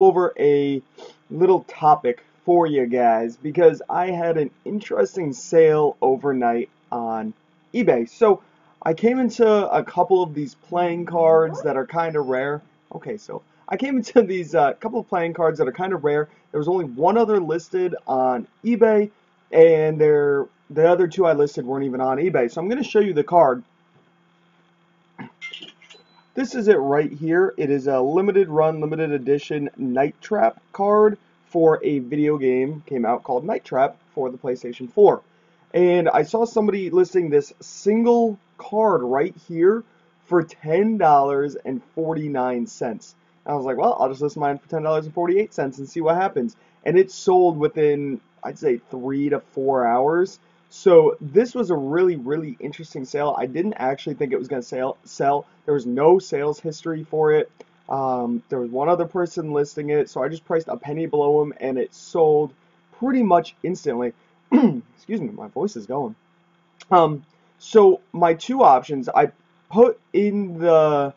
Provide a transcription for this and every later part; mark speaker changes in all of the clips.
Speaker 1: over a little topic for you guys because I had an interesting sale overnight on eBay. So I came into a couple of these playing cards that are kind of rare. Okay, so I came into these couple of playing cards that are kind of rare. There was only one other listed on eBay, and the other two I listed weren't even on eBay. So I'm going to show you the card. This is it right here. It is a limited run, limited edition Night Trap card for a video game came out called Night Trap for the PlayStation 4. And I saw somebody listing this single card right here for $10.49. I was like, well, I'll just list mine for $10.48 and see what happens. And it sold within, I'd say, 3 to 4 hours. So this was a really, really interesting sale. I didn't actually think it was going to sell. There was no sales history for it. There was one other person listing it, so I just priced a penny below him, and it sold pretty much instantly. Excuse me, my voice is going. So my two options, I put in the,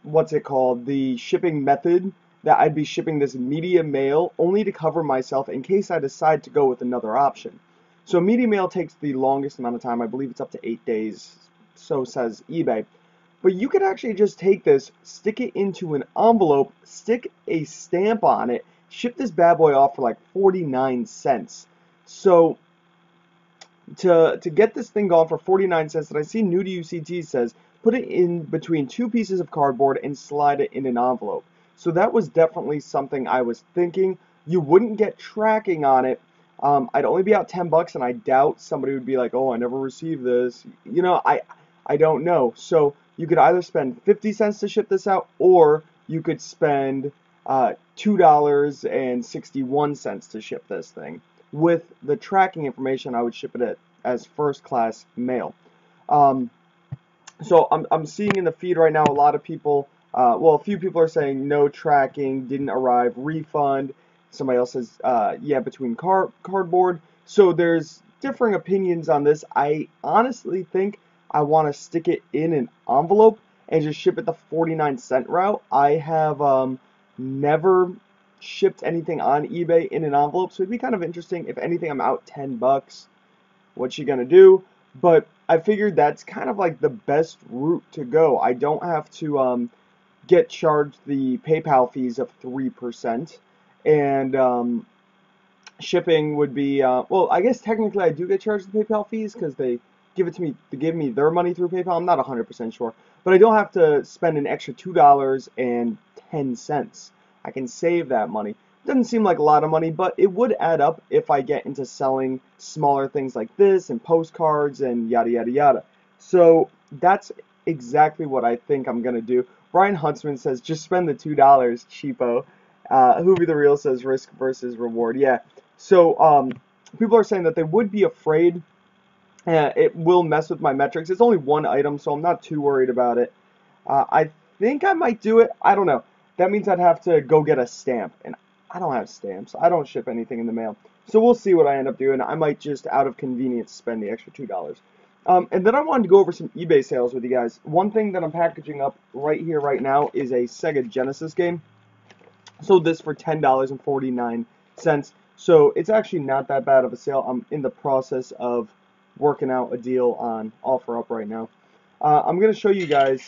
Speaker 1: what's it called, the shipping method that I'd be shipping this media mail only to cover myself in case I decide to go with another option. So media mail takes the longest amount of time. I believe it's up to 8 days, so says eBay. But you could actually just take this, stick it into an envelope, stick a stamp on it, ship this bad boy off for like 49 cents. So to get this thing gone for 49 cents, that I see new to UCT says, put it in between two pieces of cardboard and slide it in an envelope. So that was definitely something I was thinking. You wouldn't get tracking on it. I'd only be out 10 bucks, and I doubt somebody would be like, oh, I never received this. You know, I don't know. So you could either spend 50 cents to ship this out, or you could spend $2.61 to ship this thing. With the tracking information, I would ship it as first class mail. So I'm seeing in the feed right now a lot of people, well, a few people are saying no tracking, didn't arrive, refund. Somebody else says, yeah, between cardboard. So there's differing opinions on this. I honestly think I want to stick it in an envelope and just ship it the 49-cent route. I have never shipped anything on eBay in an envelope, so it'd be kind of interesting. If anything, I'm out 10 bucks. What you gonna do? But I figured that's kind of like the best route to go. I don't have to get charged the PayPal fees of 3%. And shipping would be well, I guess technically I do get charged the PayPal fees because they give it to me, they give me their money through PayPal. I'm not 100% sure, but I don't have to spend an extra $2.10. I can save that money. Doesn't seem like a lot of money, but it would add up if I get into selling smaller things like this and postcards and yada yada yada. So that's exactly what I think I'm gonna do. Brian Huntsman says just spend the $2, cheapo. Who Be the Real says risk versus reward. Yeah. So people are saying that they would be afraid it will mess with my metrics. It's only one item, so I'm not too worried about it. I think I might do it. I don't know. That means I'd have to go get a stamp, and I don't have stamps. I don't ship anything in the mail. So we'll see what I end up doing. I might just, out of convenience, spend the extra $2. And then I wanted to go over some eBay sales with you guys. One thing that I'm packaging up right here, right now, is a Sega Genesis game. Sold this for $10.49. So it's actually not that bad of a sale. I'm in the process of working out a deal on OfferUp right now. I'm going to show you guys,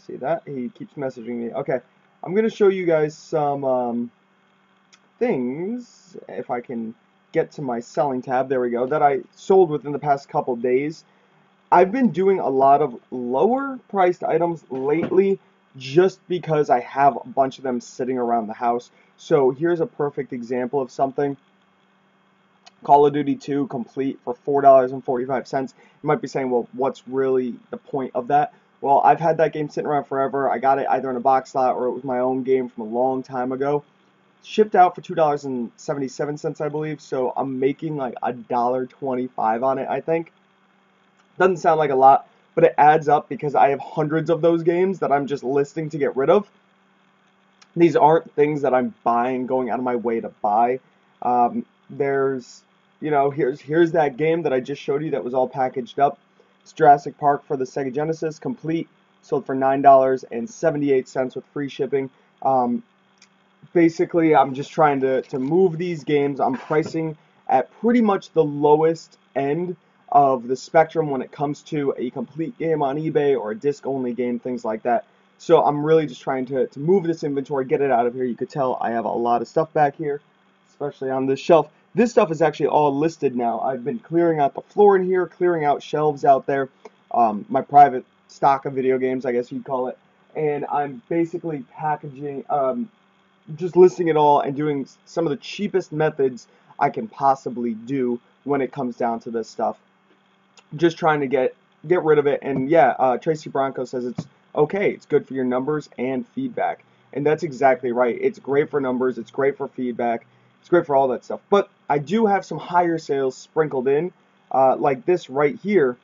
Speaker 1: see that? He keeps messaging me. Okay, I'm going to show you guys some things, if I can get to my selling tab, there we go, that I sold within the past couple days. I've been doing a lot of lower priced items lately just because I have a bunch of them sitting around the house. So here's a perfect example of something. Call of Duty 2 complete for $4.45. You might be saying, well, what's really the point of that? Well, I've had that game sitting around forever. I got it either in a box lot or it was my own game from a long time ago. Shipped out for $2.77, I believe. So I'm making like $1.25 on it, I think. Doesn't sound like a lot, but it adds up because I have hundreds of those games that I'm just listing to get rid of. These aren't things that I'm buying, going out of my way to buy. There's, you know, here's that game that I just showed you that was all packaged up. It's Jurassic Park for the Sega Genesis, complete, sold for $9.78 with free shipping. basically, I'm just trying to move these games. I'm pricing at pretty much the lowest end of the spectrum when it comes to a complete game on eBay or a disc-only game, things like that. So I'm really just trying to move this inventory, get it out of here. You could tell I have a lot of stuff back here, especially on this shelf. This stuff is actually all listed now. I've been clearing out the floor in here, clearing out shelves out there, my private stock of video games, I guess you'd call it. And I'm basically packaging, just listing it all and doing some of the cheapest methods I can possibly do when it comes down to this stuff. Just trying to get rid of it. And yeah, Tracy Bronco says it's okay. It's good for your numbers and feedback. And that's exactly right. It's great for numbers. It's great for feedback. It's great for all that stuff. But I do have some higher sales sprinkled in, like this right here,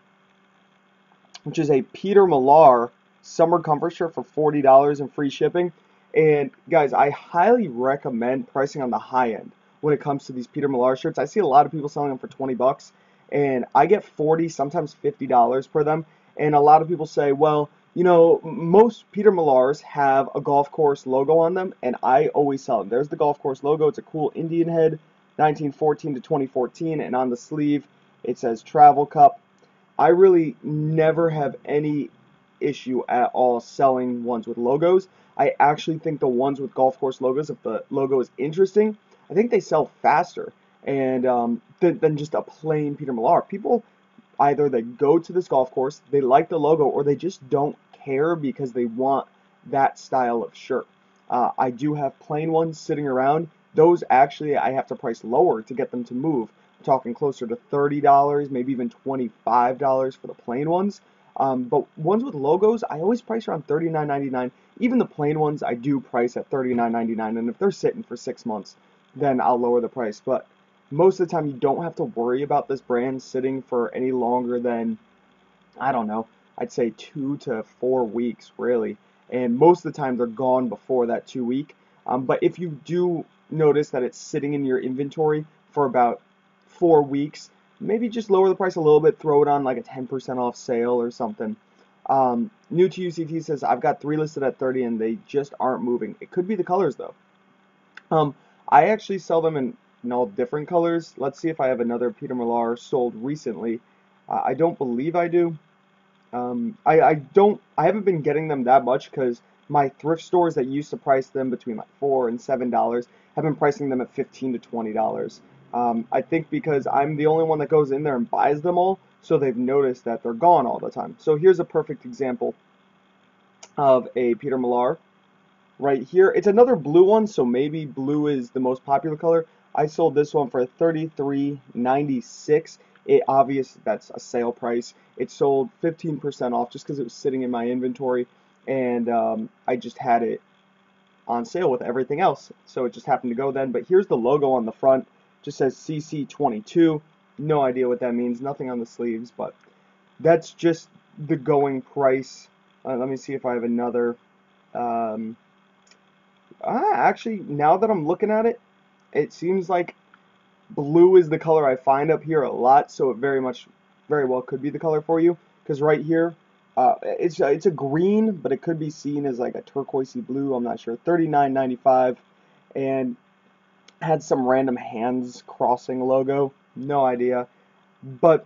Speaker 1: which is a Peter Millar summer comfort shirt for $40 and free shipping. And guys, I highly recommend pricing on the high end when it comes to these Peter Millar shirts. I see a lot of people selling them for 20 bucks, and I get 40, sometimes $50 per them. And a lot of people say, well, you know, most Peter Millars have a golf course logo on them, and I always sell them. There's the golf course logo. It's a cool Indian head, 1914 to 2014, and on the sleeve it says Travel Cup. I really never have any issue at all selling ones with logos. I actually think the ones with golf course logos, if the logo is interesting, I think they sell faster and than just a plain Peter Millar. People either they go to this golf course, they like the logo, or they just don't care because they want that style of shirt. I do have plain ones sitting around. Those actually I have to price lower to get them to move. I'm talking closer to $30, maybe even $25 for the plain ones. But ones with logos, I always price around $39.99. Even the plain ones, I do price at $39.99. And if they're sitting for 6 months, then I'll lower the price. But most of the time, you don't have to worry about this brand sitting for any longer than, I don't know, I'd say 2 to 4 weeks, really. And most of the time, they're gone before that 2 week. But if you do notice that it's sitting in your inventory for about 4 weeks, maybe just lower the price a little bit, throw it on like a 10% off sale or something. New to UCT says, I've got 3 listed at 30 and they just aren't moving. It could be the colors though. I actually sell them in all different colors. Let's see if I have another Peter Millar sold recently. I don't believe I do. I haven't been getting them that much because my thrift stores that used to price them between like $4 and $7 have been pricing them at $15 to $20. I think because I'm the only one that goes in there and buys them all, so they've noticed that they're gone all the time. So here's a perfect example of a Peter Millar right here. It's another blue one, so maybe blue is the most popular color. I sold this one for $33.96. It obvious that's a sale price. It sold 15% off just because it was sitting in my inventory, and I just had it on sale with everything else, so it just happened to go then. But here's the logo on the front. Just says CC22. No idea what that means. Nothing on the sleeves, but that's just the going price. Let me see if I have another. Actually, now that I'm looking at it, it seems like blue is the color I find up here a lot, so it very well could be the color for you. Because right here, it's a green, but it could be seen as like a turquoisey blue. I'm not sure. $39.95, and had some random hands crossing logo. No idea. But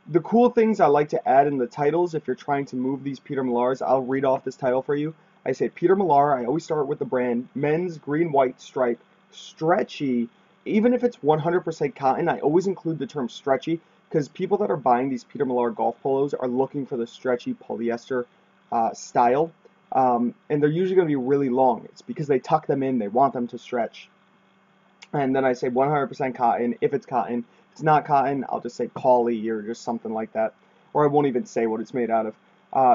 Speaker 1: the cool things I like to add in the titles, if you're trying to move these Peter Millars, I'll read off this title for you. I say Peter Millar. I always start with the brand. Men's green white stripe, stretchy. Even if it's 100% cotton, I always include the term stretchy because people that are buying these Peter Millar golf polos are looking for the stretchy polyester style, and they're usually going to be really long. It's because they tuck them in. They want them to stretch. And then I say 100% cotton if it's cotton. If it's not cotton, I'll just say poly or just something like that. Or I won't even say what it's made out of.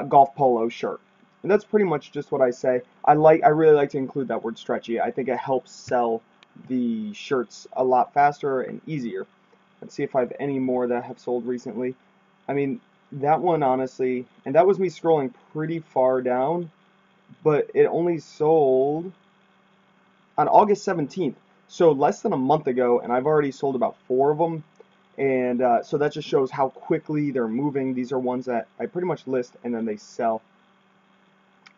Speaker 1: Golf polo shirt. And that's pretty much just what I say. I really like to include that word stretchy. I think it helps sell the shirts a lot faster and easier. Let's see if I have any more that have sold recently. I mean, that one honestly, and that was me scrolling pretty far down, but it only sold on August 17th. So less than a month ago, and I've already sold about 4 of them. And so that just shows how quickly they're moving. These are ones that I pretty much list and then they sell.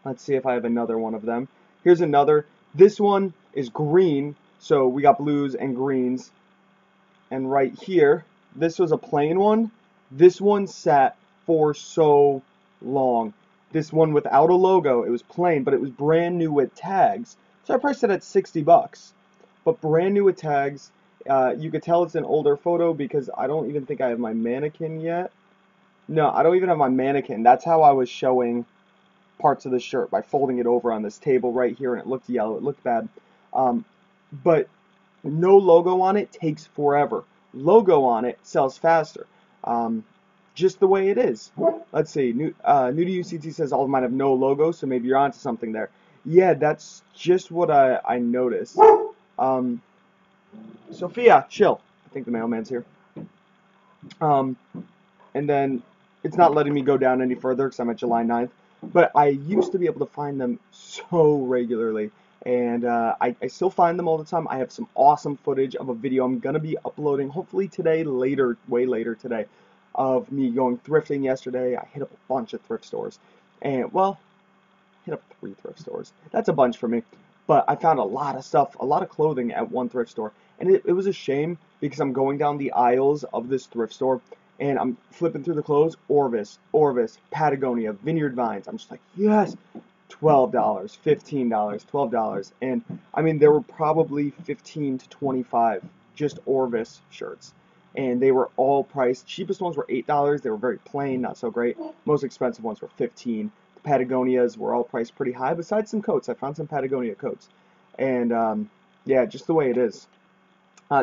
Speaker 1: Let's see if I have another one of them. Here's another. This one is green, so we got blues and greens. And right here, this was a plain one. This one sat for so long. This one without a logo, it was plain, but it was brand new with tags. So I priced it at 60 bucks. But brand new with tags. You could tell it's an older photo because I don't even think I have my mannequin yet. No, I don't even have my mannequin. That's how I was showing parts of the shirt, by folding it over on this table right here, and it looked yellow. It looked bad. But no logo on it takes forever. Logo on it sells faster. Just the way it is. Let's see. New to UCT says all of mine have no logo, so maybe you're onto something there. Yeah, that's just what I noticed. Sophia, chill. I think the mailman's here. And then it's not letting me go down any further because I'm at July 9th. But I used to be able to find them so regularly. And I still find them all the time. I have some awesome footage of a video I'm going to be uploading, hopefully today, way later today, of me going thrifting yesterday. I hit up a bunch of thrift stores. And, well, hit up 3 thrift stores. That's a bunch for me. But I found a lot of stuff, a lot of clothing at one thrift store. And it was a shame because I'm going down the aisles of this thrift store and I'm flipping through the clothes. Orvis, Patagonia, Vineyard Vines. I'm just like, yes, $12, $15, $12. And I mean, there were probably 15 to 25 just Orvis shirts. And they were all priced. Cheapest ones were $8. They were very plain, not so great. Most expensive ones were 15. The Patagonias were all priced pretty high, besides some coats. I found some Patagonia coats. And yeah, just the way it is.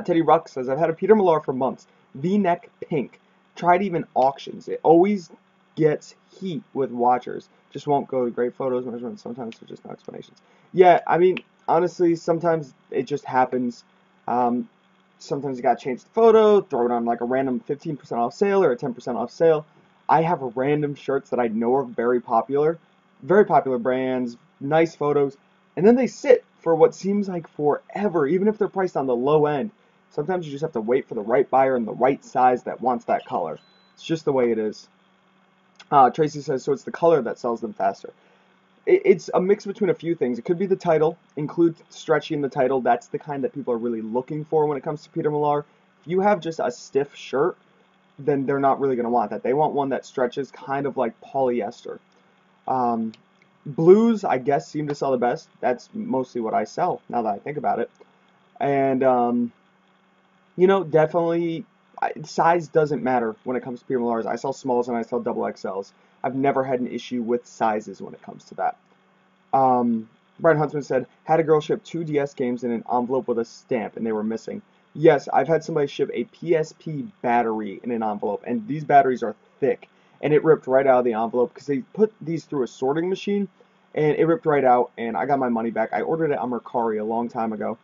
Speaker 1: Teddy Ruck says, I've had a Peter Millar for months. V-neck pink. Tried even auctions. It always gets heat with watchers. Just won't go to great photos, measurements. Sometimes there's just no explanations. Yeah, I mean, honestly, sometimes it just happens. Sometimes you gotta change the photo, throw it on like a random 15% off sale or a 10% off sale. I have random shirts that I know are very popular brands, nice photos, and then they sit for what seems like forever, even if they're priced on the low end. Sometimes you just have to wait for the right buyer in the right size that wants that color. It's just the way it is. Tracy says, so it's the color that sells them faster. It's a mix between a few things. It could be the title, include stretchy in the title. That's the kind that people are really looking for when it comes to Peter Millar. If you have just a stiff shirt, then they're not really going to want that. They want one that stretches, kind of like polyester. Blues, I guess, seem to sell the best. That's mostly what I sell, now that I think about it. And, you know, definitely, size doesn't matter when it comes to Peter Millars. I sell smalls and I sell double XLs. I've never had an issue with sizes when it comes to that. Brian Huntsman said, had a girl ship 2 DS games in an envelope with a stamp and they were missing. Yes, I've had somebody ship a PSP battery in an envelope, and these batteries are thick, and it ripped right out of the envelope because they put these through a sorting machine, and it ripped right out, and I got my money back. I ordered it on Mercari a long time ago.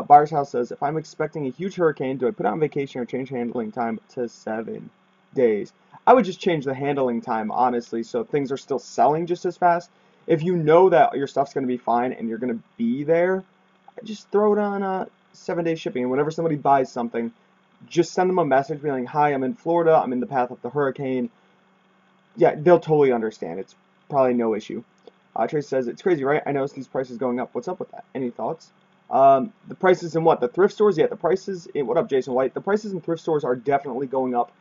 Speaker 1: Buyer's House says, if I'm expecting a huge hurricane, do I put it on vacation or change handling time to 7 days? I would just change the handling time, honestly, so things are still selling just as fast. If you know that your stuff's going to be fine and you're going to be there, just throw it on 7-day shipping. And whenever somebody buys something, just send them a message being like, hi, I'm in Florida, I'm in the path of the hurricane. Yeah, they'll totally understand. It's probably no issue. Trace says, it's crazy, right? I noticed these prices going up. What's up with that? Any thoughts? The prices in what? The thrift stores? Yeah, the prices in, what up, Jason White? The prices in thrift stores are definitely going up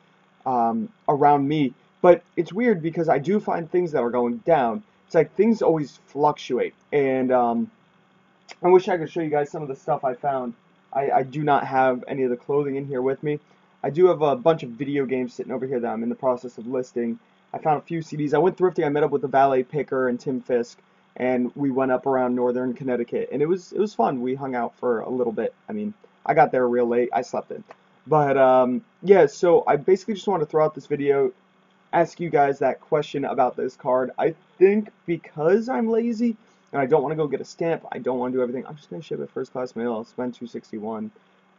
Speaker 1: around me. But it's weird because I do find things that are going down. It's like things always fluctuate. And I wish I could show you guys some of the stuff I found. I do not have any of the clothing in here with me. I do have a bunch of video games sitting over here that I'm in the process of listing. I found a few CDs. I went thrifting. I met up with the Valet Picker and Tim Fisk, and we went up around northern Connecticut, and it was fun. We hung out for a little bit. I mean, I got there real late. I slept in. But yeah, so I basically just want to throw out this video, ask you guys that question about this card. I think because I'm lazy and I don't want to go get a stamp, I don't want to do everything, I'm just going to ship it first class mail. I'll spend $261.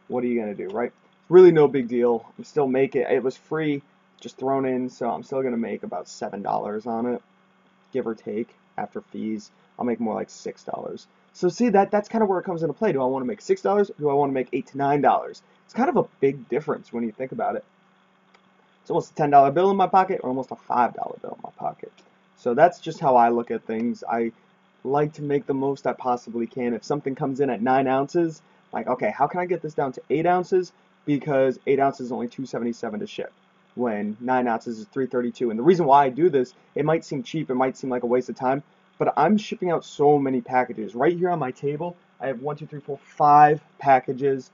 Speaker 1: What are you going to do, right? It's really no big deal. I'm still making it. It was free, just thrown in, so I'm still going to make about $7 on it, give or take, after fees. I'll make more like $6. So see, that's kind of where it comes into play. Do I want to make $6 or do I want to make $8 to $9? It's kind of a big difference when you think about it. It's almost a $10 bill in my pocket or almost a $5 bill in my pocket. So that's just how I look at things. I like to make the most I possibly can. If something comes in at 9 ounces, like, okay, how can I get this down to 8 ounces? Because 8 ounces is only $2.77 to ship, when 9 ounces is $3.32. And the reason why I do this, it might seem cheap, it might seem like a waste of time, but I'm shipping out so many packages. Right here on my table, I have 1, 2, 3, 4, 5 packages,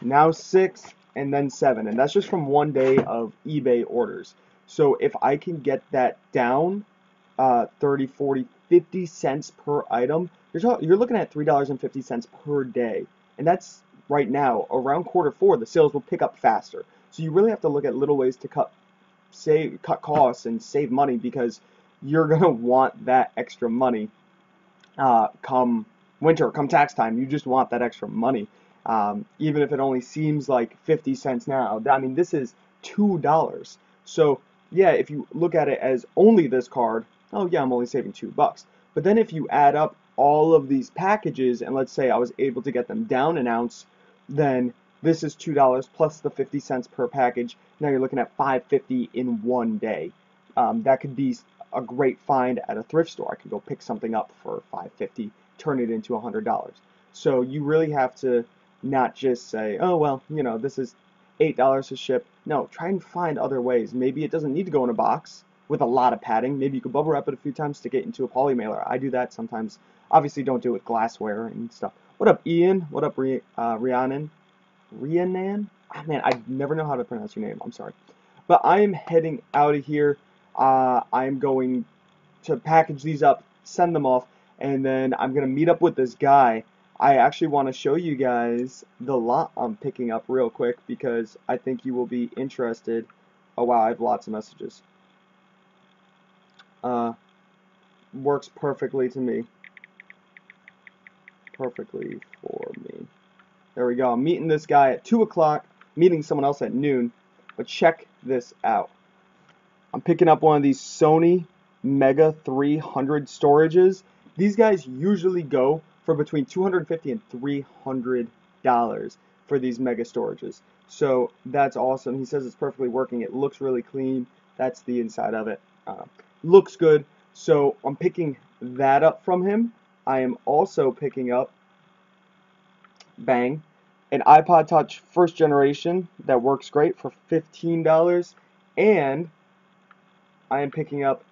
Speaker 1: now 6, and then 7. And that's just from one day of eBay orders. So if I can get that down 30, 40, 50 cents per item, you're looking at $3.50 per day. And that's right now. Around Q4, the sales will pick up faster. So you really have to look at little ways to cut costs and save money, because you're going to want that extra money come winter, come tax time. You just want that extra money. Even if it only seems like 50 cents now. I mean, this is $2. So yeah, if you look at it as only this card, oh yeah, I'm only saving $2. But then if you add up all of these packages, and let's say I was able to get them down an ounce, then this is $2 plus the 50 cents per package. Now you're looking at $5.50 in one day. That could be a great find at a thrift store. I could go pick something up for $5.50, turn it into $100. So you really have to not just say, oh well, you know, this is $8 to ship. No, try and find other ways. Maybe it doesn't need to go in a box with a lot of padding. Maybe you could bubble wrap it a few times, stick it into a poly mailer. I do that sometimes. Obviously, don't do it with glassware and stuff. What up, Ian? What up, Rhiannon? Rhiannon? Ah, man, I never know how to pronounce your name. I'm sorry. But I am heading out of here. I'm going to package these up, send them off, and then I'm going to meet up with this guy. I actually want to show you guys the lot I'm picking up real quick, because I think you will be interested. Oh wow, I have lots of messages. Works perfectly to me. Perfectly for me. There we go. I'm meeting this guy at 2 o'clock, meeting someone else at noon. But check this out. I'm picking up one of these Sony Mega 300 storages. These guys usually go for between $250 and $300 for these mega storages. So that's awesome. He says it's perfectly working. It looks really clean. That's the inside of it. Looks good. So I'm picking that up from him. I am also picking up, bang, an iPod Touch first generation that works great for $15. And I am picking up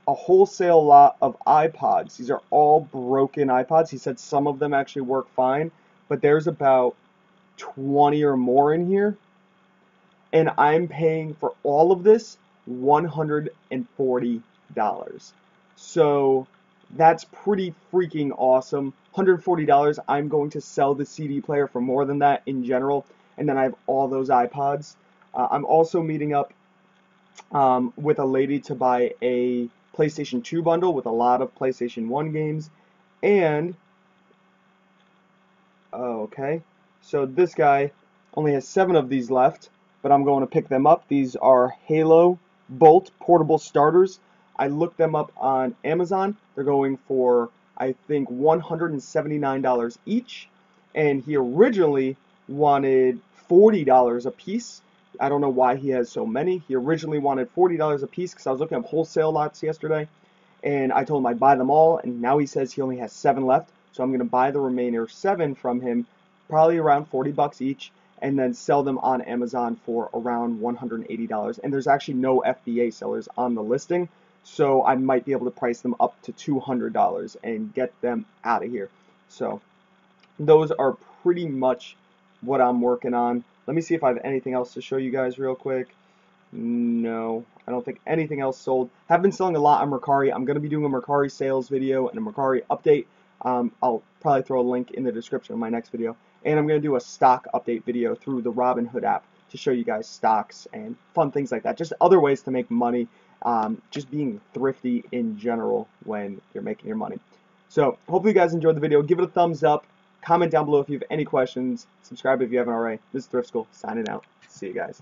Speaker 1: a wholesale lot of iPods. These are all broken iPods. He said some of them actually work fine, but there's about 20 or more in here. And I'm paying for all of this $140. So that's pretty freaking awesome. $140. I'm going to sell the CD player for more than that in general. And then I have all those iPods. I'm also meeting up with a lady to buy a PlayStation 2 bundle with a lot of PlayStation 1 games. And okay, so this guy only has 7 of these left, but I'm going to pick them up. These are Halo Bolt portable starters. I looked them up on Amazon. They're going for, I think, $179 each, and he originally wanted $40 a piece. I don't know why he has so many. He originally wanted $40 a piece because I was looking at wholesale lots yesterday, and I told him I'd buy them all, and now he says he only has 7 left, so I'm going to buy the remainder 7 from him, probably around $40 each, and then sell them on Amazon for around $180. And there's actually no FBA sellers on the listing, so I might be able to price them up to $200 and get them out of here. So those are pretty much what I'm working on. Let me see if I have anything else to show you guys real quick. No, I don't think anything else sold. Have been selling a lot on Mercari. I'm going to be doing a Mercari sales video and a Mercari update. I'll probably throw a link in the description of my next video. And I'm going to do a stock update video through the Robinhood app to show you guys stocks and fun things like that. Just other ways to make money. Just being thrifty in general when you're making your money. So hopefully you guys enjoyed the video. Give it a thumbs up. Comment down below if you have any questions. Subscribe if you haven't already. This is Thrift School signing out. See you guys.